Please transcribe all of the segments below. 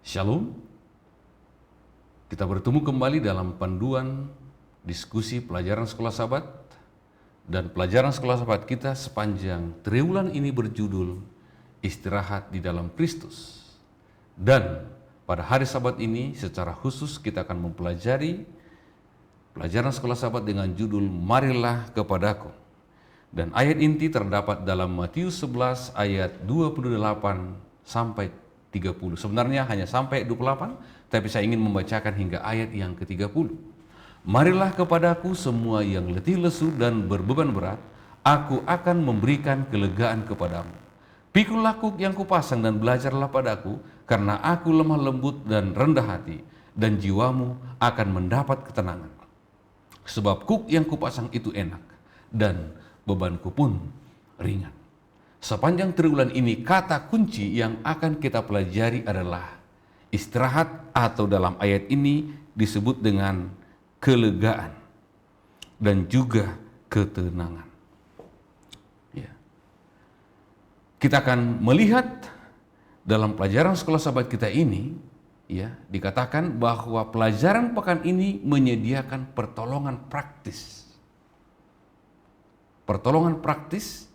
Shalom, kita bertemu kembali dalam panduan diskusi pelajaran sekolah sahabat, dan pelajaran sekolah sahabat kita sepanjang triwulan ini berjudul Istirahat di dalam Kristus. Dan pada hari Sabat ini secara khusus kita akan mempelajari pelajaran sekolah sahabat dengan judul Marilah Kepadaku. Dan ayat inti terdapat dalam Matius 11 ayat 28 sampai 30. Sebenarnya hanya sampai 28, tapi saya ingin membacakan hingga ayat yang ke-30. Marilah kepadaku semua yang letih lesu dan berbeban berat, aku akan memberikan kelegaan kepadamu. Pikulah kuk yang kupasang dan belajarlah padaku, karena aku lemah lembut dan rendah hati, dan jiwamu akan mendapat ketenangan. Sebab kuk yang kupasang itu enak, dan bebanku pun ringan. Sepanjang triwulan ini kata kunci yang akan kita pelajari adalah istirahat, atau dalam ayat ini disebut dengan kelegaan dan juga ketenangan. Ya. Kita akan melihat dalam pelajaran sekolah sahabat kita ini, ya, dikatakan bahwa pelajaran pekan ini menyediakan pertolongan praktis. Pertolongan praktis,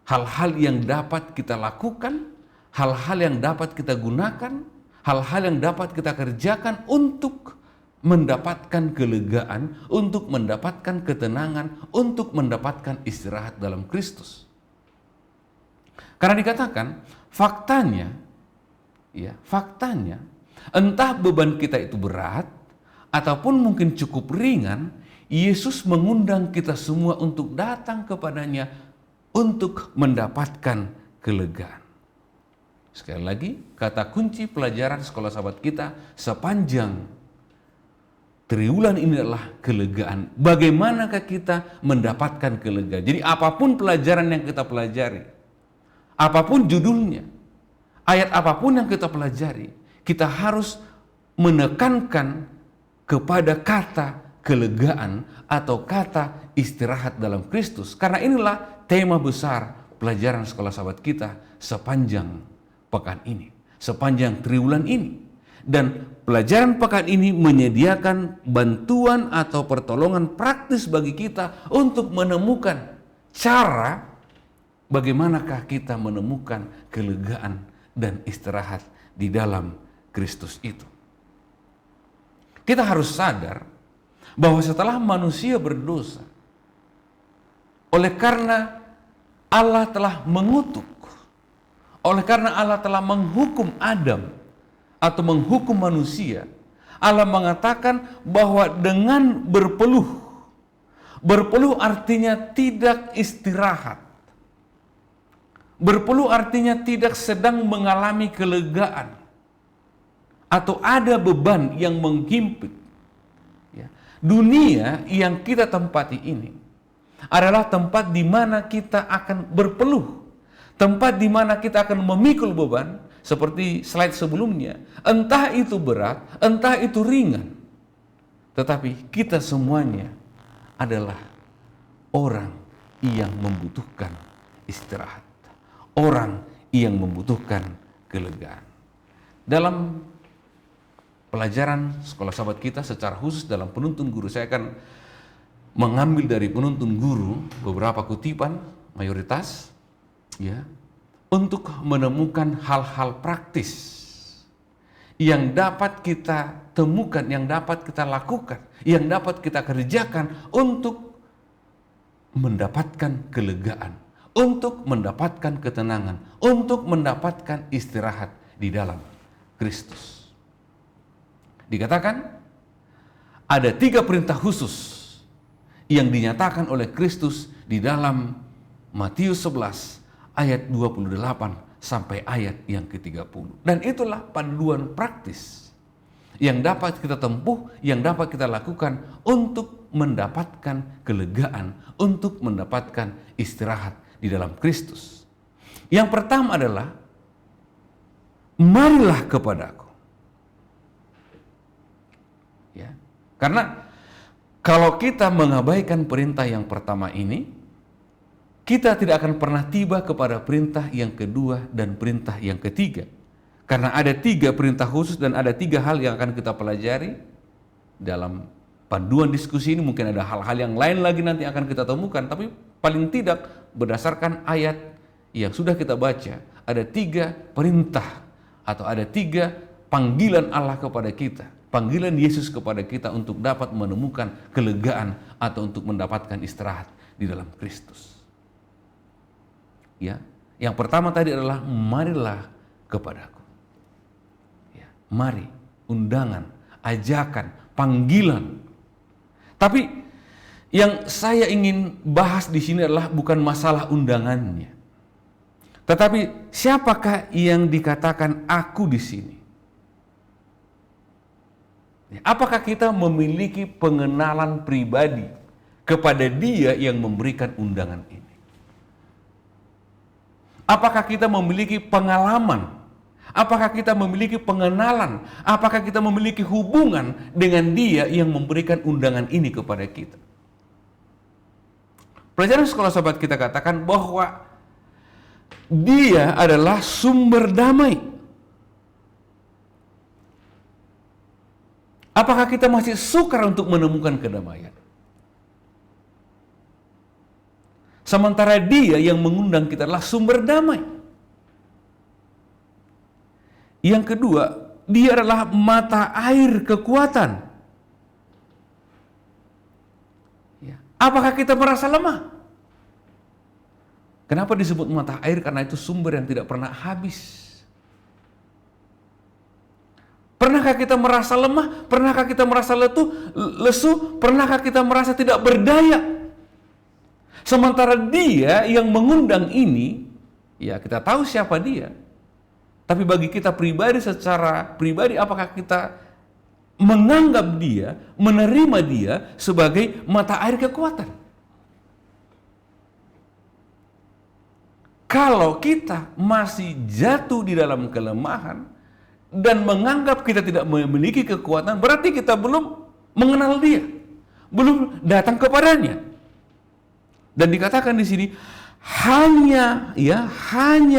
hal-hal yang dapat kita lakukan, hal-hal yang dapat kita gunakan, hal-hal yang dapat kita kerjakan untuk mendapatkan kelegaan, untuk mendapatkan ketenangan, untuk mendapatkan istirahat dalam Kristus. Karena dikatakan, faktanya, entah beban kita itu berat, ataupun mungkin cukup ringan, Yesus mengundang kita semua untuk datang kepadanya untuk mendapatkan kelegaan. Sekali lagi, kata kunci pelajaran sekolah sahabat kita sepanjang triwulan ini adalah kelegaan. Bagaimanakah kita mendapatkan kelegaan? Jadi apapun pelajaran yang kita pelajari, apapun judulnya, ayat apapun yang kita pelajari, kita harus menekankan kepada kata kelegaan atau kata istirahat dalam Kristus. Karena inilah tema besar pelajaran sekolah sahabat kita sepanjang pekan ini, sepanjang triwulan ini. Dan pelajaran pekan ini menyediakan bantuan atau pertolongan praktis bagi kita untuk menemukan cara bagaimanakah kita menemukan kelegaan dan istirahat di dalam Kristus itu. Kita harus sadar bahwa setelah manusia berdosa, oleh karena Allah telah mengutuk, oleh karena Allah telah menghukum Adam atau menghukum manusia, Allah mengatakan bahwa dengan berpeluh artinya tidak istirahat. Berpeluh artinya tidak sedang mengalami kelegaan atau ada beban yang menghimpit. Dunia yang kita tempati ini adalah tempat di mana kita akan berpeluh, tempat di mana kita akan memikul beban, seperti slide sebelumnya. Entah itu berat, entah itu ringan, tetapi kita semuanya adalah orang yang membutuhkan istirahat, orang yang membutuhkan kelegaan. Dalam pelajaran sekolah sahabat kita secara khusus dalam penuntun guru, saya akan mengambil dari penuntun guru beberapa kutipan mayoritas, ya, untuk menemukan hal-hal praktis yang dapat kita temukan, yang dapat kita lakukan, yang dapat kita kerjakan untuk mendapatkan kelegaan, untuk mendapatkan ketenangan, untuk mendapatkan istirahat di dalam Kristus. Dikatakan ada 3 perintah khusus yang dinyatakan oleh Kristus di dalam Matius 11 ayat 28 sampai ayat yang ke-30. Dan itulah panduan praktis yang dapat kita tempuh, yang dapat kita lakukan untuk mendapatkan kelegaan, untuk mendapatkan istirahat di dalam Kristus. Yang pertama adalah marilah kepadaku. Ya, karena kalau kita mengabaikan perintah yang pertama ini, kita tidak akan pernah tiba kepada perintah yang kedua dan perintah yang ketiga. Karena ada 3 perintah khusus dan ada 3 hal yang akan kita pelajari dalam panduan diskusi ini. Mungkin ada hal-hal yang lain lagi nanti akan kita temukan, tapi paling tidak berdasarkan ayat yang sudah kita baca, ada 3 perintah atau ada 3 panggilan Allah kepada kita, panggilan Yesus kepada kita untuk dapat menemukan kelegaan atau untuk mendapatkan istirahat di dalam Kristus. Ya, yang pertama tadi adalah marilah kepadaku. Mari, undangan, ajakan, panggilan. Tapi yang saya ingin bahas di sini adalah bukan masalah undangannya. Tetapi siapakah yang dikatakan aku di sini? Apakah kita memiliki pengenalan pribadi kepada Dia yang memberikan undangan ini? Apakah kita memiliki pengalaman? Apakah kita memiliki pengenalan? Apakah kita memiliki hubungan dengan Dia yang memberikan undangan ini kepada kita? Pelajaran sekolah sahabat kita katakan bahwa Dia adalah sumber damai. Apakah kita masih sukar untuk menemukan kedamaian? Sementara Dia yang mengundang kita adalah sumber damai. Yang kedua, Dia adalah mata air kekuatan. Ya. Apakah kita merasa lemah? Kenapa disebut mata air? Karena itu sumber yang tidak pernah habis. Pernahkah kita merasa lemah? Pernahkah kita merasa lesu? Pernahkah kita merasa tidak berdaya? Sementara Dia yang mengundang ini, ya kita tahu siapa Dia. Tapi bagi kita pribadi, secara pribadi, apakah kita menganggap Dia, menerima Dia sebagai mata air kekuatan? Kalau kita masih jatuh di dalam kelemahan dan menganggap kita tidak memiliki kekuatan, berarti kita belum mengenal Dia, belum datang kepadanya. Dan dikatakan di sini, hanya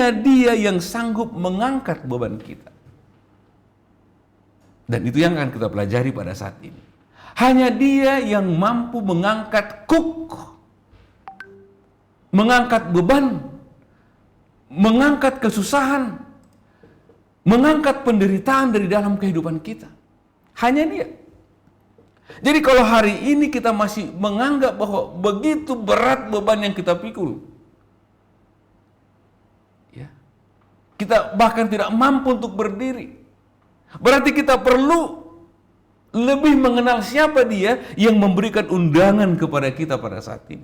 Dia yang sanggup mengangkat beban kita. Dan itu yang akan kita pelajari pada saat ini. Hanya Dia yang mampu mengangkat mengangkat beban, mengangkat kesusahan, mengangkat penderitaan dari dalam kehidupan kita. Hanya Dia. Jadi kalau hari ini kita masih menganggap bahwa begitu berat beban yang kita pikul, kita bahkan tidak mampu untuk berdiri, berarti kita perlu lebih mengenal siapa Dia yang memberikan undangan kepada kita pada saat ini.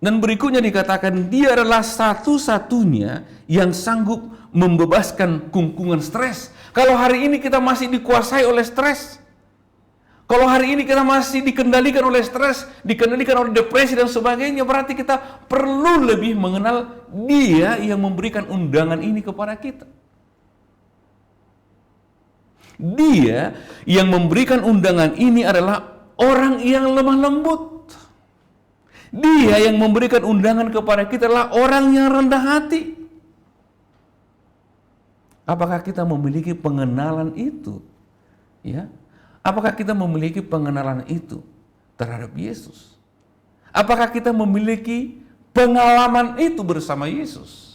Dan berikutnya dikatakan Dia adalah satu-satunya yang sanggup membebaskan kungkungan stres. Kalau hari ini kita masih dikuasai oleh stres, kalau hari ini kita masih dikendalikan oleh stres, dikendalikan oleh depresi dan sebagainya, berarti kita perlu lebih mengenal Dia yang memberikan undangan ini kepada kita. Dia yang memberikan undangan ini adalah orang yang lemah lembut. Dia yang memberikan undangan kepada kita adalah orang yang rendah hati. Apakah kita memiliki pengenalan itu? Ya. Apakah kita memiliki pengenalan itu terhadap Yesus? Apakah kita memiliki pengalaman itu bersama Yesus?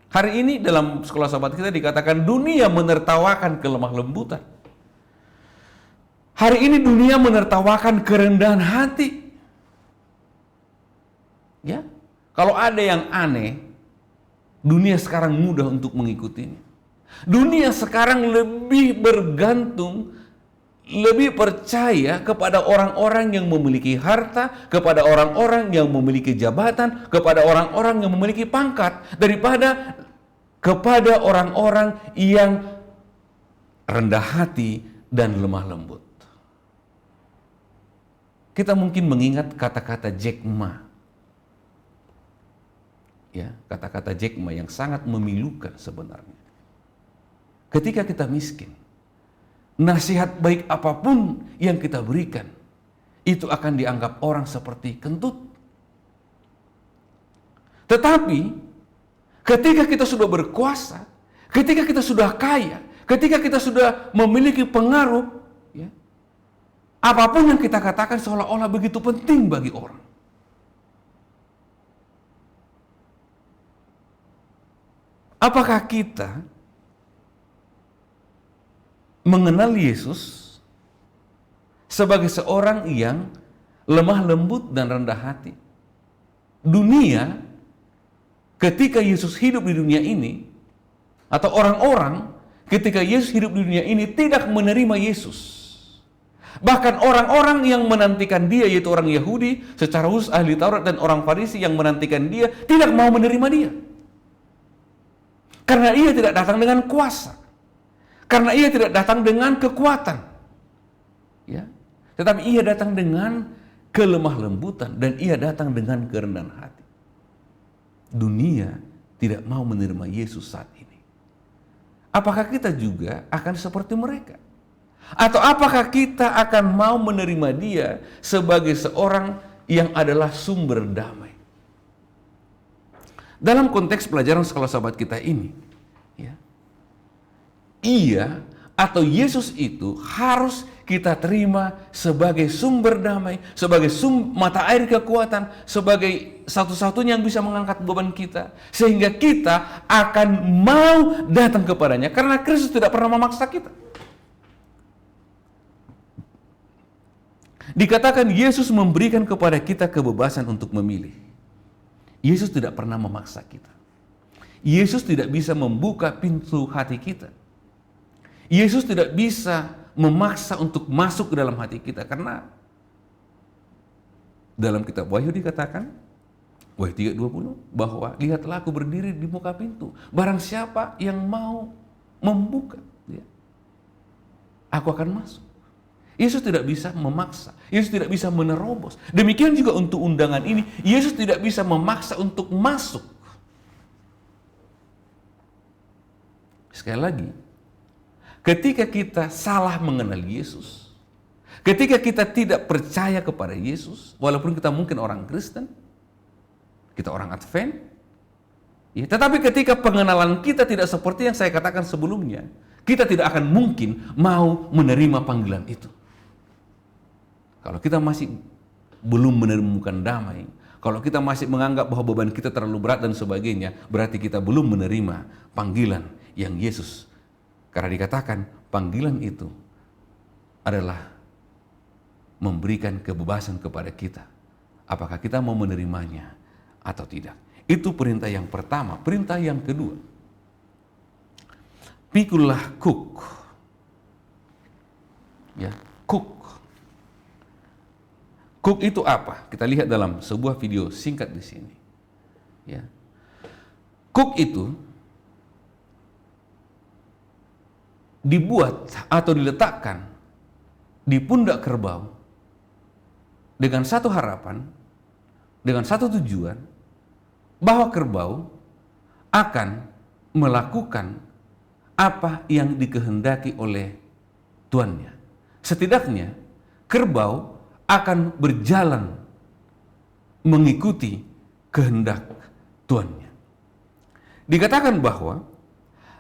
Hari ini dalam sekolah sahabat kita dikatakan dunia menertawakan kelemah lembutan. Hari ini dunia menertawakan kerendahan hati. Ya, kalau ada yang aneh, dunia sekarang mudah untuk mengikutinya. Dunia sekarang lebih bergantung, lebih percaya kepada orang-orang yang memiliki harta, kepada orang-orang yang memiliki jabatan, kepada orang-orang yang memiliki pangkat, daripada kepada orang-orang yang rendah hati dan lemah lembut. Kita mungkin mengingat kata-kata Jack Ma. Ya, kata-kata Jack Ma yang sangat memilukan sebenarnya. Ketika kita miskin, nasihat baik apapun yang kita berikan, itu akan dianggap orang seperti kentut. Tetapi, ketika kita sudah berkuasa, ketika kita sudah kaya, ketika kita sudah memiliki pengaruh, ya, apapun yang kita katakan seolah-olah begitu penting bagi orang. Apakah kita mengenal Yesus sebagai seorang yang lemah lembut dan rendah hati? Dunia, ketika Yesus hidup di dunia ini, atau orang-orang ketika Yesus hidup di dunia ini tidak menerima Yesus. Bahkan orang-orang yang menantikan dia, yaitu orang Yahudi, secara khusus ahli Taurat dan orang Farisi yang menantikan dia, tidak mau menerima dia. Karena ia tidak datang dengan kuasa. Karena ia tidak datang dengan kekuatan. Ya. Tetapi ia datang dengan kelemah lembutan dan ia datang dengan kerendahan hati. Dunia tidak mau menerima Yesus saat ini. Apakah kita juga akan seperti mereka? Atau apakah kita akan mau menerima dia sebagai seorang yang adalah sumber damai? Dalam konteks pelajaran sekolah sahabat kita ini, ya, ia atau Yesus itu harus kita terima sebagai sumber damai, sebagai mata air kekuatan, sebagai satu-satunya yang bisa mengangkat beban kita, sehingga kita akan mau datang kepadanya, karena Kristus tidak pernah memaksa kita. Dikatakan Yesus memberikan kepada kita kebebasan untuk memilih. Yesus tidak pernah memaksa kita. Yesus tidak bisa membuka pintu hati kita. Yesus tidak bisa memaksa untuk masuk ke dalam hati kita, karena dalam kitab Wahyu dikatakan, Wahyu 3:20, bahwa lihatlah aku berdiri di muka pintu, barang siapa yang mau membuka, ya, aku akan masuk. Yesus tidak bisa memaksa, Yesus tidak bisa menerobos. Demikian juga untuk undangan ini, Yesus tidak bisa memaksa untuk masuk. Sekali lagi, ketika kita salah mengenal Yesus, ketika kita tidak percaya kepada Yesus, walaupun kita mungkin orang Kristen, kita orang Advent, ya, tetapi ketika pengenalan kita tidak seperti yang saya katakan sebelumnya, kita tidak akan mungkin mau menerima panggilan itu. Kalau kita masih belum menemukan damai, kalau kita masih menganggap bahwa beban kita terlalu berat dan sebagainya, berarti kita belum menerima panggilan yang Yesus. Karena dikatakan panggilan itu adalah memberikan kebebasan kepada kita. Apakah kita mau menerimanya atau tidak? Itu perintah yang pertama. Perintah yang kedua, pikulah kuk. Ya, kuk. Kuk itu apa? Kita lihat dalam sebuah video singkat di sini. Ya. Kuk itu dibuat atau diletakkan di pundak kerbau dengan satu harapan, dengan satu tujuan, bahwa kerbau akan melakukan apa yang dikehendaki oleh tuannya. Setidaknya kerbau akan berjalan mengikuti kehendak tuannya. Dikatakan bahwa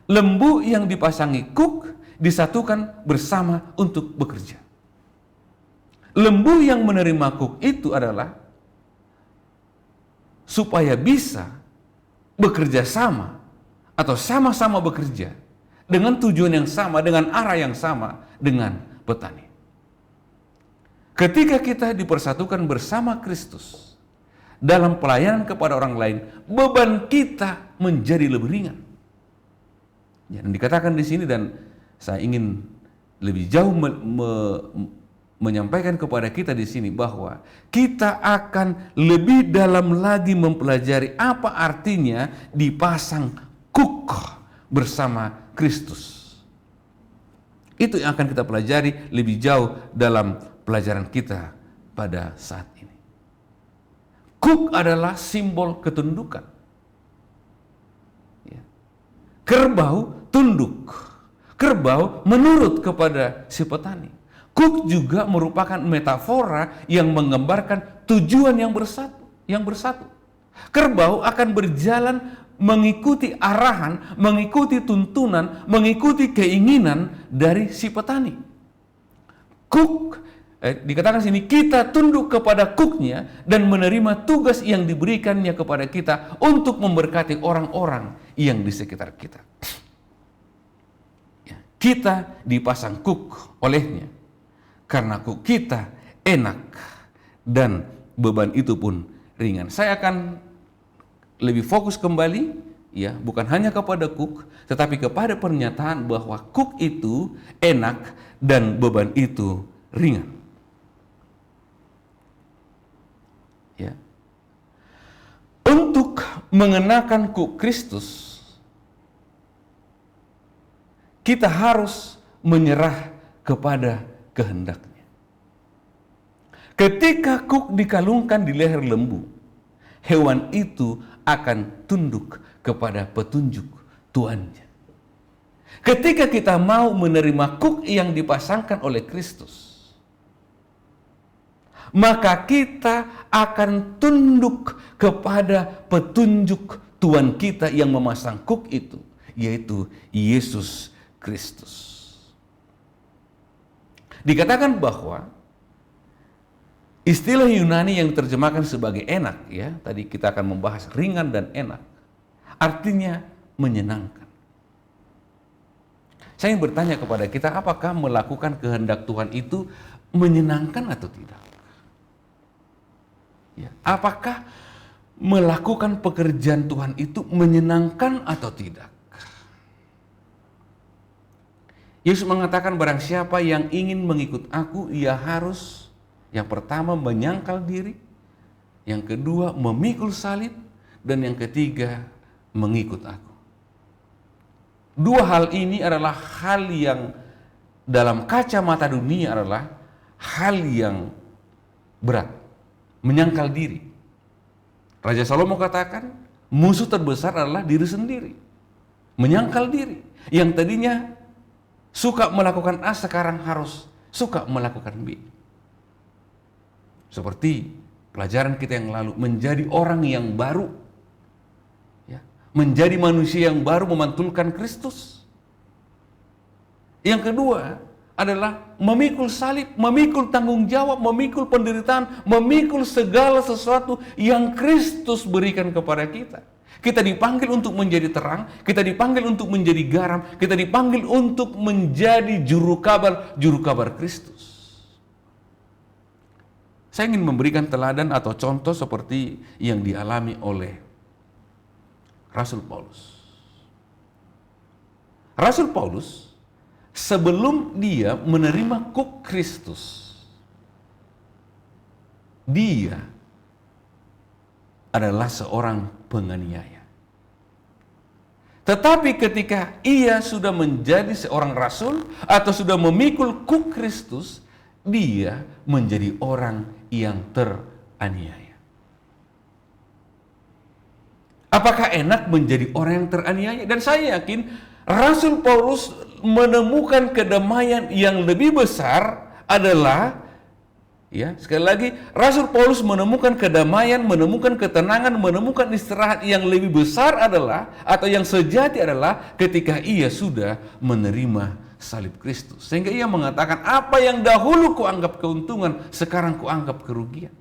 lembu yang dipasangi kuk disatukan bersama untuk bekerja. Lembu yang menerima kuk itu adalah supaya bisa bekerja sama atau sama-sama bekerja dengan tujuan yang sama, dengan arah yang sama dengan petani. Ketika kita dipersatukan bersama Kristus dalam pelayanan kepada orang lain, beban kita menjadi lebih ringan. Dan dikatakan di sini, dan saya ingin lebih jauh menyampaikan kepada kita di sini bahwa kita akan lebih dalam lagi mempelajari apa artinya dipasang kuk bersama Kristus. Itu yang akan kita pelajari lebih jauh dalam pelajaran kita pada saat ini. Kuk adalah simbol ketundukan. Ya. Kerbau tunduk. Kerbau menurut kepada si petani. Kuk juga merupakan metafora yang menggambarkan tujuan yang bersatu. Kerbau akan berjalan mengikuti arahan, mengikuti tuntunan, mengikuti keinginan dari si petani. Dikatakan sini, kita tunduk kepada cooknya dan menerima tugas yang diberikannya kepada kita untuk memberkati orang-orang yang di sekitar kita. Kita dipasang cook olehnya karena cook kita enak dan beban itu pun ringan. Saya akan lebih fokus kembali, ya, bukan hanya kepada cook, tetapi kepada pernyataan bahwa cook itu enak dan beban itu ringan. Ya. Untuk mengenakan cook Kristus, kita harus menyerah kepada kehendaknya. Ketika cook dikalungkan di leher lembu, hewan itu akan tunduk kepada petunjuk tuannya. Ketika kita mau menerima cook yang dipasangkan oleh Kristus, maka kita akan tunduk kepada petunjuk Tuhan kita yang memasang cook itu, yaitu Yesus Kristus. Dikatakan bahwa istilah Yunani yang diterjemahkan sebagai enak, ya, tadi kita akan membahas ringan dan enak, artinya menyenangkan. Saya ingin bertanya kepada kita, apakah melakukan kehendak Tuhan itu menyenangkan atau tidak? Ya, apakah melakukan pekerjaan Tuhan itu menyenangkan atau tidak? Yesus mengatakan, barang siapa yang ingin mengikut aku, ia harus yang pertama menyangkal diri, yang kedua memikul salib, dan yang ketiga mengikut aku. Dua hal ini adalah hal yang dalam kacamata dunia adalah hal yang berat. Menyangkal diri. Raja Salomo katakan, musuh terbesar adalah diri sendiri. Menyangkal diri. Yang tadinya suka melakukan A, sekarang harus suka melakukan B. Seperti pelajaran kita yang lalu, menjadi orang yang baru, ya, menjadi manusia yang baru, memantulkan Kristus. Yang kedua adalah memikul salib, memikul tanggung jawab, memikul penderitaan, memikul segala sesuatu yang Kristus berikan kepada kita. Kita dipanggil untuk menjadi terang, kita dipanggil untuk menjadi garam, kita dipanggil untuk menjadi juru kabar Kristus. Saya ingin memberikan teladan atau contoh seperti yang dialami oleh Rasul Paulus. Rasul Paulus sebelum dia menerima cook Kristus, dia adalah seorang penganiaya. Tetapi ketika ia sudah menjadi seorang rasul atau sudah memikul cook Kristus, dia menjadi orang yang teraniaya. Apakah enak menjadi orang yang teraniaya? Dan saya yakin Rasul Paulus menemukan kedamaian yang lebih besar adalah, ya, sekali lagi, Rasul Paulus menemukan kedamaian, menemukan ketenangan, menemukan istirahat yang lebih besar adalah, atau yang sejati adalah ketika ia sudah menerima salib Kristus. Sehingga ia mengatakan, apa yang dahulu kuanggap keuntungan, sekarang kuanggap kerugian.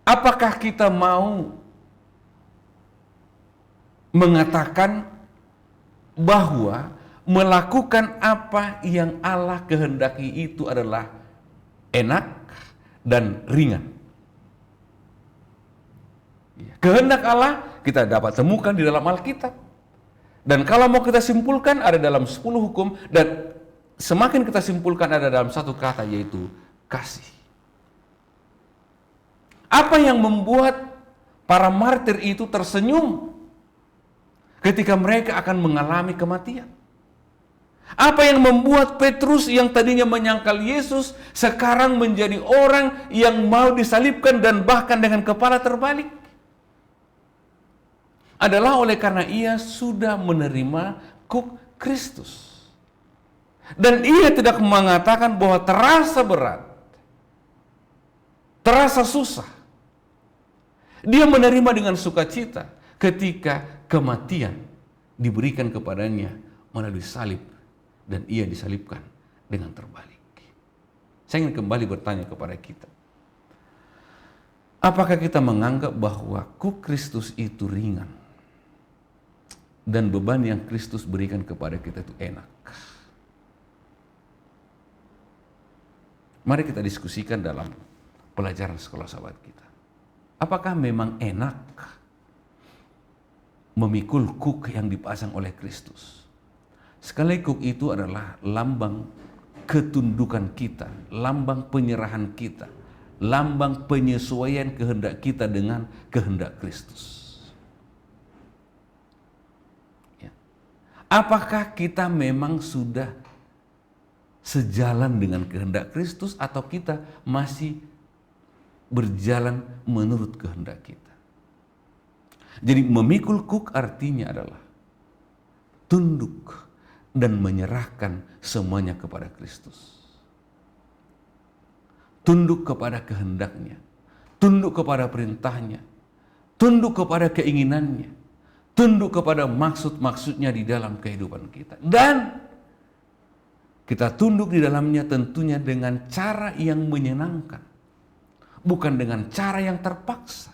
Apakah kita mau mengatakan bahwa melakukan apa yang Allah kehendaki itu adalah enak dan ringan? Kehendak Allah kita dapat temukan di dalam Alkitab. Dan kalau mau kita simpulkan ada dalam 10 hukum, dan semakin kita simpulkan ada dalam satu kata, yaitu kasih. Apa yang membuat para martir itu tersenyum ketika mereka akan mengalami kematian? Apa yang membuat Petrus yang tadinya menyangkal Yesus sekarang menjadi orang yang mau disalibkan dan bahkan dengan kepala terbalik? Adalah oleh karena ia sudah menerima cook Kristus. Dan ia tidak mengatakan bahwa terasa berat. terasa susah. Dia menerima dengan sukacita ketika kematian diberikan kepadanya melalui salib dan ia disalibkan dengan terbalik. Saya ingin kembali bertanya kepada kita. Apakah kita menganggap bahwa kuk Kristus itu ringan dan beban yang Kristus berikan kepada kita itu enak? Mari kita diskusikan dalam pelajaran sekolah sahabat kita. Apakah memang enak memikul kuk yang dipasang oleh Kristus? Sekali kuk itu adalah lambang ketundukan kita, lambang penyerahan kita, lambang penyesuaian kehendak kita dengan kehendak Kristus. Ya. Apakah kita memang sudah sejalan dengan kehendak Kristus atau kita masih berjalan menurut kehendak kita? Jadi memikul kuk artinya adalah tunduk dan menyerahkan semuanya kepada Kristus. Tunduk kepada kehendaknya, tunduk kepada perintahnya, tunduk kepada keinginannya, tunduk kepada maksud-maksudnya di dalam kehidupan kita. Dan kita tunduk di dalamnya tentunya dengan cara yang menyenangkan, bukan dengan cara yang terpaksa.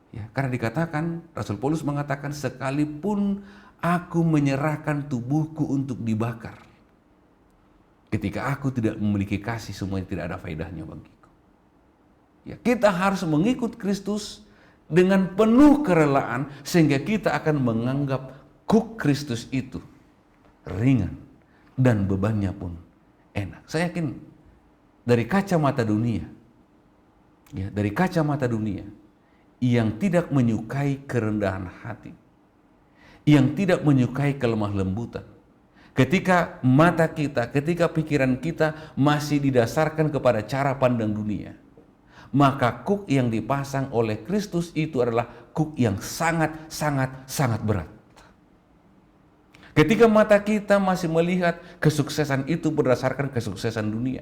Ya, karena dikatakan, Rasul Paulus mengatakan, sekalipun aku menyerahkan tubuhku untuk dibakar, ketika aku tidak memiliki kasih, semuanya tidak ada faedahnya bagiku. Ya, kita harus mengikut Kristus dengan penuh kerelaan sehingga kita akan menganggap kuk Kristus itu ringan dan bebannya pun enak. Saya yakin dari kacamata dunia, ya, dari kacamata dunia yang tidak menyukai kerendahan hati, yang tidak menyukai kelemah lembutan, ketika mata kita, ketika pikiran kita masih didasarkan kepada cara pandang dunia, maka kuk yang dipasang oleh Kristus itu adalah kuk yang sangat berat. Ketika mata kita masih melihat kesuksesan itu berdasarkan kesuksesan dunia,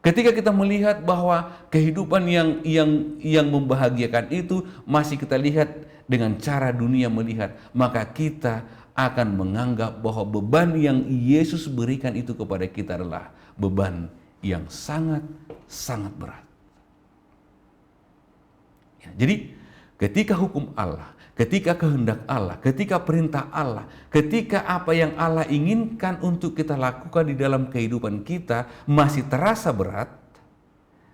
ketika kita melihat bahwa kehidupan yang membahagiakan itu masih kita lihat dengan cara dunia melihat, maka kita akan menganggap bahwa beban yang Yesus berikan itu kepada kita adalah beban yang sangat berat. Ya, jadi ketika hukum Allah, ketika kehendak Allah, ketika perintah Allah, ketika apa yang Allah inginkan untuk kita lakukan di dalam kehidupan kita masih terasa berat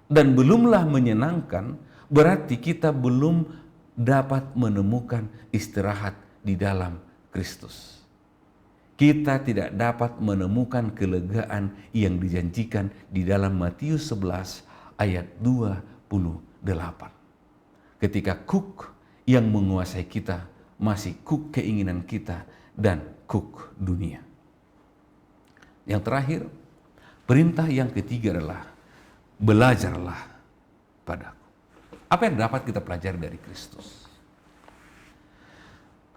dan belumlah menyenangkan, berarti kita belum dapat menemukan istirahat di dalam Kristus. Kita tidak dapat menemukan kelegaan yang dijanjikan di dalam Matius 11 ayat 28. Ketika kuk yang menguasai kita masih kuk keinginan kita dan kuk dunia. Yang terakhir, perintah yang ketiga adalah belajarlah padaku. Apa yang dapat kita pelajari dari Kristus?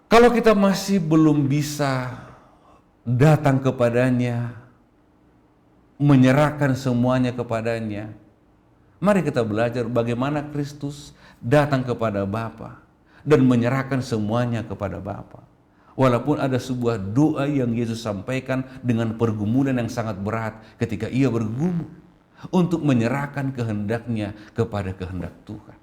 Kalau kita masih belum bisa datang kepadanya, menyerahkan semuanya kepadanya, mari kita belajar bagaimana Kristus datang kepada Bapa dan menyerahkan semuanya kepada Bapa. Walaupun ada sebuah doa yang Yesus sampaikan dengan pergumulan yang sangat berat ketika ia bergumul untuk menyerahkan kehendaknya kepada kehendak Tuhan.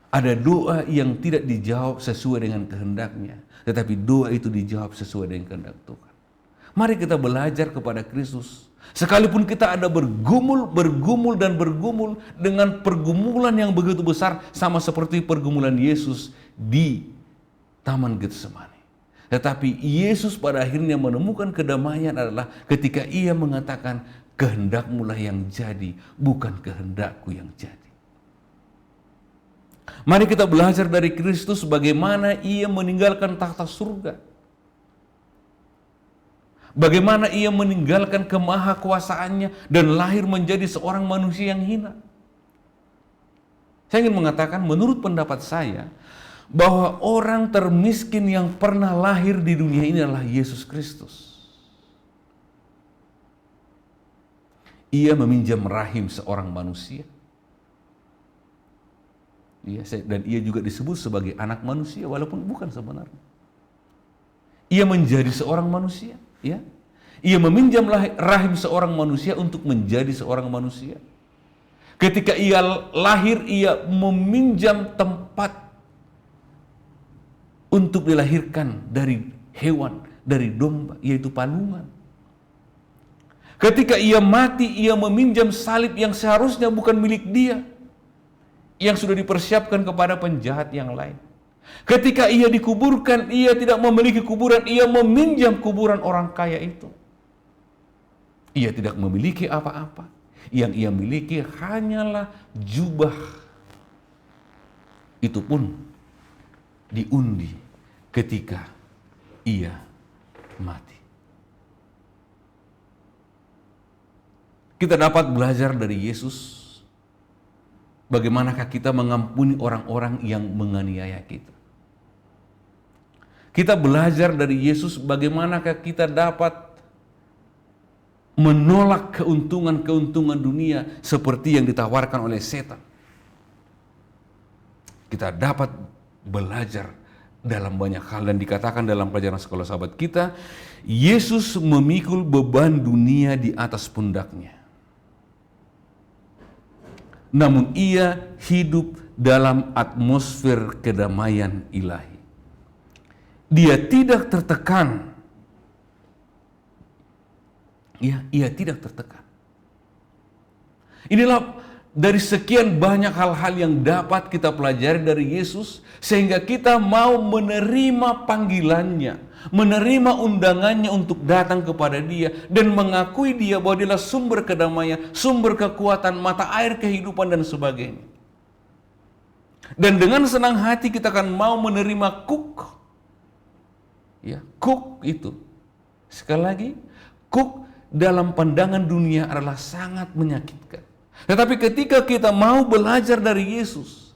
Ada doa yang tidak dijawab sesuai dengan kehendaknya, tetapi doa itu dijawab sesuai dengan kehendak Tuhan. Mari kita belajar kepada Kristus. Sekalipun kita ada bergumul dengan pergumulan yang begitu besar, sama seperti pergumulan Yesus di Taman Getsemani. Tetapi Yesus pada akhirnya menemukan kedamaian adalah ketika ia mengatakan, kehendakmu-lah yang jadi, bukan kehendakku yang jadi. Mari kita belajar dari Kristus bagaimana ia meninggalkan tahta surga. Bagaimana ia meninggalkan kemahakuasaannya dan lahir menjadi seorang manusia yang hina. Saya ingin mengatakan, menurut pendapat saya, bahwa orang termiskin yang pernah lahir di dunia ini adalah Yesus Kristus. Ia meminjam rahim seorang manusia. Dan ia juga disebut sebagai anak manusia walaupun bukan sebenarnya. Ia menjadi seorang manusia, ya. Ia meminjam rahim seorang manusia untuk menjadi seorang manusia. Ketika ia lahir, ia meminjam tempat untuk dilahirkan dari hewan, dari domba, yaitu palungan. Ketika ia mati, ia meminjam salib yang seharusnya bukan milik dia, yang sudah dipersiapkan kepada penjahat yang lain. Ketika ia dikuburkan, ia tidak memiliki kuburan, ia meminjam kuburan orang kaya itu. Ia tidak memiliki apa-apa. Yang ia miliki hanyalah jubah. Itu pun diundi ketika ia mati. Kita dapat belajar dari Yesus bagaimanakah kita mengampuni orang-orang yang menganiaya kita. Kita belajar dari Yesus bagaimanakah kita dapat menolak keuntungan-keuntungan dunia seperti yang ditawarkan oleh setan. Kita dapat belajar dalam banyak hal dan dikatakan dalam pelajaran sekolah sahabat kita, Yesus memikul beban dunia di atas pundaknya. Namun ia hidup dalam atmosfer kedamaian ilahi. Dia tidak tertekan. Ia tidak tertekan. Inilah dari sekian banyak hal-hal yang dapat kita pelajari dari Yesus, sehingga kita mau menerima panggilannya, menerima undangannya untuk datang kepada Dia, dan mengakui Dia bahwa Dialah sumber kedamaian, sumber kekuatan, mata air kehidupan, dan sebagainya. Dan dengan senang hati kita akan mau menerima kuk. Kuk itu, sekali lagi, kuk dalam pandangan dunia adalah sangat menyakitkan. Tetapi ketika kita mau belajar dari Yesus,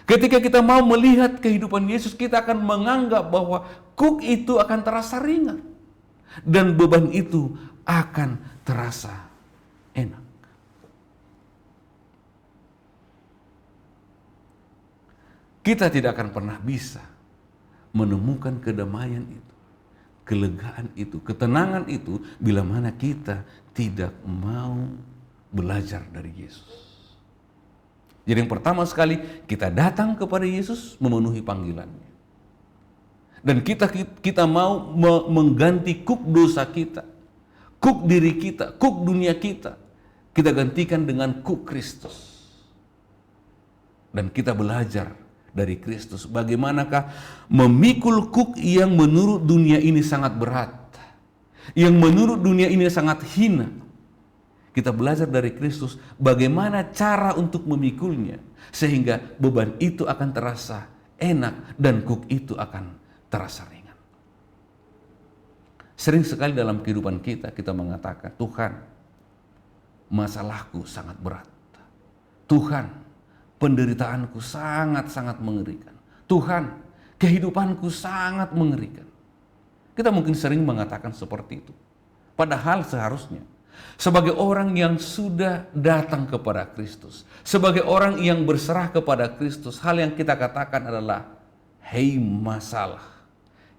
ketika kita mau melihat kehidupan Yesus, kita akan menganggap bahwa kuk itu akan terasa ringan dan beban itu akan terasa enak. Kita tidak akan pernah bisa menemukan kedamaian itu, kelegaan itu, ketenangan itu bila mana kita tidak mau belajar dari Yesus. Jadi yang pertama sekali, kita datang kepada Yesus memenuhi panggilannya. Dan kita mau mengganti kuk dosa kita, kuk diri kita, kuk dunia kita. Kita gantikan dengan kuk Kristus. Dan kita belajar dari Kristus bagaimanakah memikul kuk yang menurut dunia ini sangat berat, yang menurut dunia ini sangat hina. Kita belajar dari Kristus bagaimana cara untuk memikulnya, sehingga beban itu akan terasa enak dan kuk itu akan terasa ringan. Sering sekali dalam kehidupan kita mengatakan, Tuhan, masalahku sangat berat. Tuhan, penderitaanku sangat-sangat mengerikan. Tuhan, kehidupanku sangat mengerikan. Kita mungkin sering mengatakan seperti itu. Padahal seharusnya sebagai orang yang sudah datang kepada Kristus, sebagai orang yang berserah kepada Kristus, hal yang kita katakan adalah, hei masalah,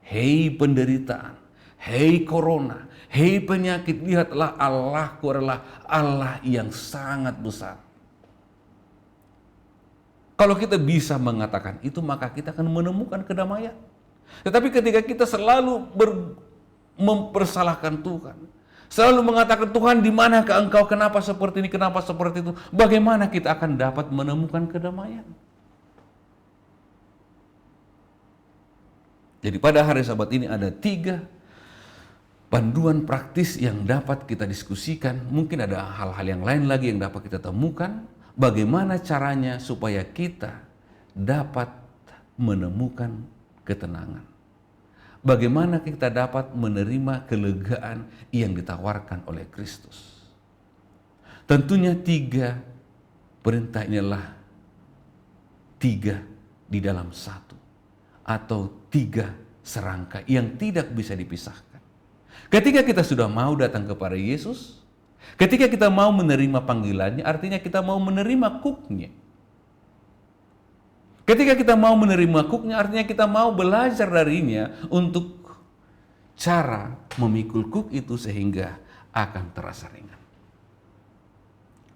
hei penderitaan, hei corona, hei penyakit, lihatlah Allahku adalah Allah yang sangat besar. Kalau kita bisa mengatakan itu, maka kita akan menemukan kedamaian. Tetapi ketika kita selalu mempersalahkan Tuhan, selalu mengatakan, Tuhan, di manakah Engkau, kenapa seperti ini, kenapa seperti itu, bagaimana kita akan dapat menemukan kedamaian? Jadi pada hari Sabat ini ada 3 panduan praktis yang dapat kita diskusikan. Mungkin ada hal-hal yang lain lagi yang dapat kita temukan. Bagaimana caranya supaya kita dapat menemukan ketenangan? Bagaimana kita dapat menerima kelegaan yang ditawarkan oleh Kristus? Tentunya 3 perintah inilah 3 di dalam 1, atau 3 serangkai yang tidak bisa dipisahkan. Ketika kita sudah mau datang kepada Yesus, Ketika kita mau menerima panggilannya, artinya kita mau menerima cooknya. Ketika kita mau menerima cooknya, artinya kita mau belajar darinya untuk cara memikul cook itu sehingga akan terasa ringan.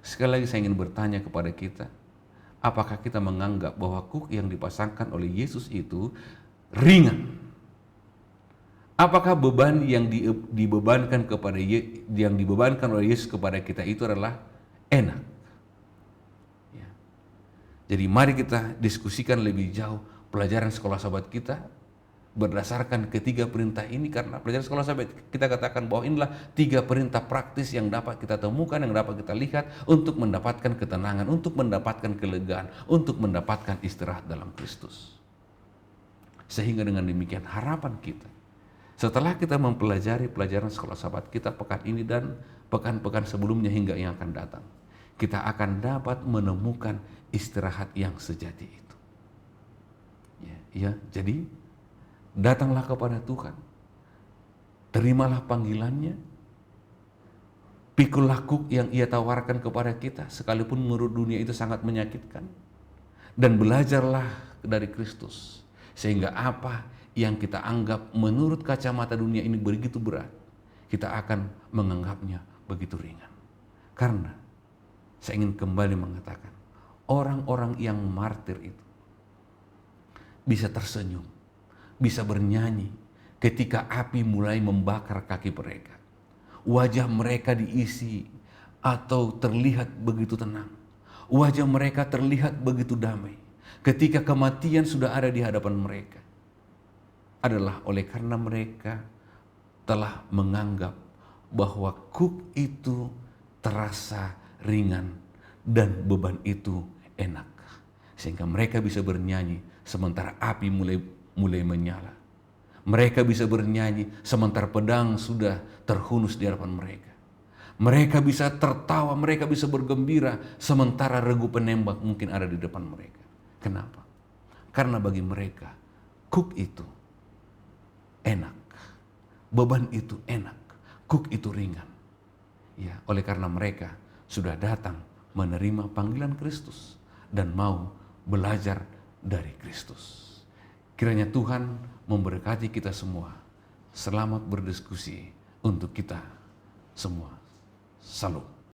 Sekali lagi saya ingin bertanya kepada kita, apakah kita menganggap bahwa cook yang dipasangkan oleh Yesus itu ringan? Apakah beban yang dibebankan oleh Yesus kepada kita itu adalah enak? Ya. Jadi mari kita diskusikan lebih jauh pelajaran sekolah sahabat kita berdasarkan ketiga perintah ini, karena pelajaran sekolah sahabat kita katakan bahwa inilah 3 perintah praktis yang dapat kita temukan, yang dapat kita lihat untuk mendapatkan ketenangan, untuk mendapatkan kelegaan, untuk mendapatkan istirahat dalam Kristus. Sehingga dengan demikian harapan kita, setelah kita mempelajari pelajaran sekolah sahabat kita pekan ini dan pekan-pekan sebelumnya hingga yang akan datang, kita akan dapat menemukan istirahat yang sejati itu. Jadi datanglah kepada Tuhan, terimalah panggilannya, pikullah cook yang Ia tawarkan kepada kita, sekalipun menurut dunia itu sangat menyakitkan, dan belajarlah dari Kristus, sehingga apa yang kita anggap menurut kacamata dunia ini begitu berat, kita akan menganggapnya begitu ringan. Karena saya ingin kembali mengatakan, orang-orang yang martir itu bisa tersenyum, bisa bernyanyi ketika api mulai membakar kaki mereka. Wajah mereka diisi atau terlihat begitu tenang. Wajah mereka terlihat begitu damai ketika kematian sudah ada di hadapan mereka. Adalah oleh karena mereka telah menganggap bahwa cook itu terasa ringan dan beban itu enak. Sehingga mereka bisa bernyanyi sementara api mulai menyala. Mereka bisa bernyanyi sementara pedang sudah terhunus di hadapan mereka. Mereka bisa tertawa, mereka bisa bergembira sementara regu penembak mungkin ada di depan mereka. Kenapa? Karena bagi mereka cook itu enak, beban itu enak, cook itu ringan. Ya, oleh karena mereka sudah datang menerima panggilan Kristus dan mau belajar dari Kristus. Kiranya Tuhan memberkati kita semua. Selamat berdiskusi untuk kita semua. Salam.